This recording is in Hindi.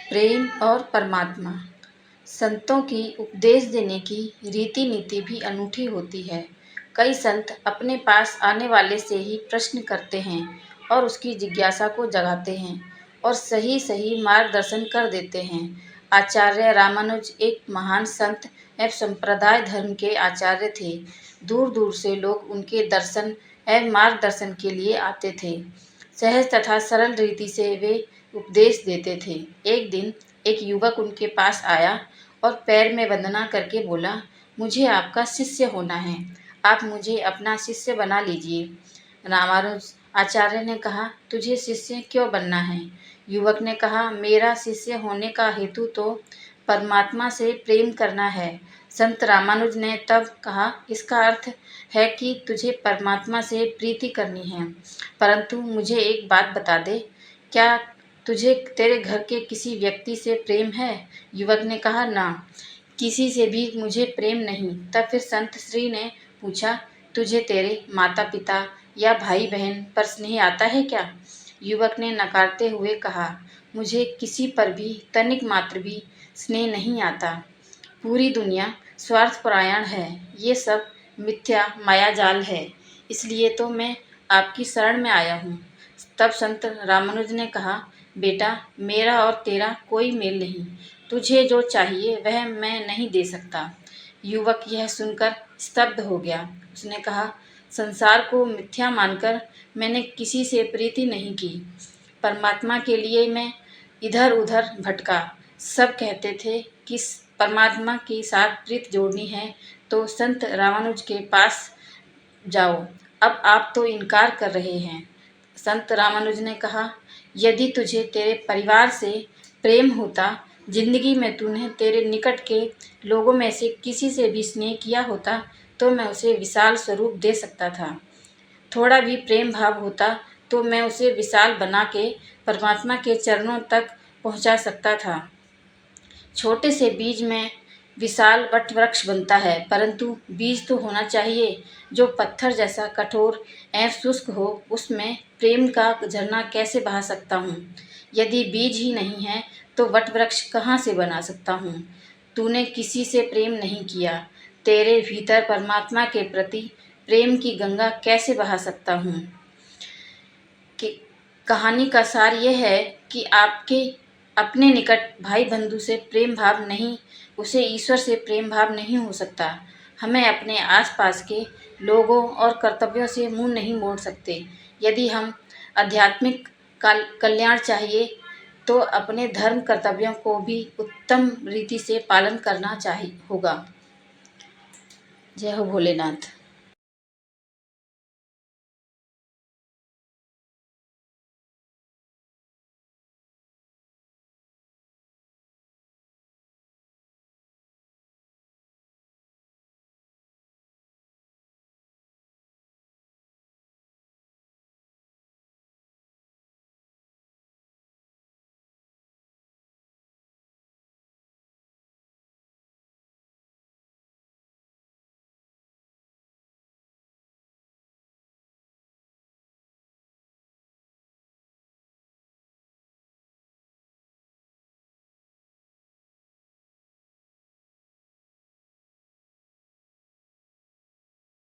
प्रेम और परमात्मा। संतों की उपदेश देने की रीति नीति भी अनूठी होती है। कई संत अपने पास आने वाले से ही प्रश्न करते हैं और उसकी जिज्ञासा को जगाते हैं और सही सही मार्गदर्शन कर देते हैं। आचार्य रामानुज एक महान संत एवं संप्रदाय धर्म के आचार्य थे। दूर दूर से लोग उनके दर्शन एवं मार्गदर्शन के लिए आते थे। सहज तथा सरल रीति से वे उपदेश देते थे। एक दिन एक युवक उनके पास आया और पैर में वंदना करके बोला, मुझे आपका शिष्य होना है, आप मुझे अपना शिष्य बना लीजिए। रामानुज आचार्य ने कहा, तुझे शिष्य क्यों बनना है? युवक ने कहा, मेरा शिष्य होने का हेतु तो परमात्मा से प्रेम करना है। संत रामानुज ने तब कहा, इसका अर्थ है कि तुझे परमात्मा से प्रीति करनी है, परंतु मुझे एक बात बता दे, क्या तुझे तेरे घर के किसी व्यक्ति से प्रेम है? युवक ने कहा, ना, किसी से भी मुझे प्रेम नहीं। तब फिर संत श्री ने पूछा, तुझे तेरे माता पिता या भाई बहन पर स्नेह आता है क्या? युवक ने नकारते हुए कहा, मुझे किसी पर भी तनिक मात्र भी स्नेह नहीं आता। पूरी दुनिया स्वार्थपरायण है, ये सब मिथ्या मायाजाल है, इसलिए तो मैं आपकी शरण में आया हूँ। तब संत रामानुज ने कहा, बेटा, मेरा और तेरा कोई मेल नहीं, तुझे जो चाहिए वह मैं नहीं दे सकता। युवक यह सुनकर स्तब्ध हो गया। उसने कहा, संसार को मिथ्या मानकर मैंने किसी से प्रीति नहीं की। परमात्मा के लिए मैं इधर उधर भटका। सब कहते थे कि परमात्मा के साथ प्रीत जोड़नी है तो संत रामानुज के पास जाओ। अब आप तो इनकार कर रहे हैं। संत रामानुज ने कहा, यदि तुझे तेरे परिवार से प्रेम होता, जिंदगी में तूने तेरे निकट के लोगों में से किसी से भी स्नेह किया होता, तो मैं उसे विशाल स्वरूप दे सकता था। थोड़ा भी प्रेम भाव होता तो मैं उसे विशाल बना के परमात्मा के चरणों तक पहुंचा सकता था। छोटे से बीज में विशाल वट वृक्ष बनता है, परंतु बीज तो होना चाहिए जो पत्थर जैसा कठोर एवं शुष्क हो। उसमें प्रेम का झरना कैसे बहा सकता हूँ? यदि बीज ही नहीं है तो वट वृक्ष कहाँ से बना सकता हूँ? तूने किसी से प्रेम नहीं किया, तेरे भीतर परमात्मा के प्रति प्रेम की गंगा कैसे बहा सकता हूँ? कि कहानी का सार यह है कि आपके अपने निकट भाई बंधु से प्रेम भाव नहीं, उसे ईश्वर से प्रेम भाव नहीं हो सकता। हमें अपने आसपास के लोगों और कर्तव्यों से मुंह नहीं मोड़ सकते। यदि हम आध्यात्मिक कल्याण चाहिए तो अपने धर्म कर्तव्यों को भी उत्तम रीति से पालन करना चाहिए होगा। जय हो भोलेनाथ।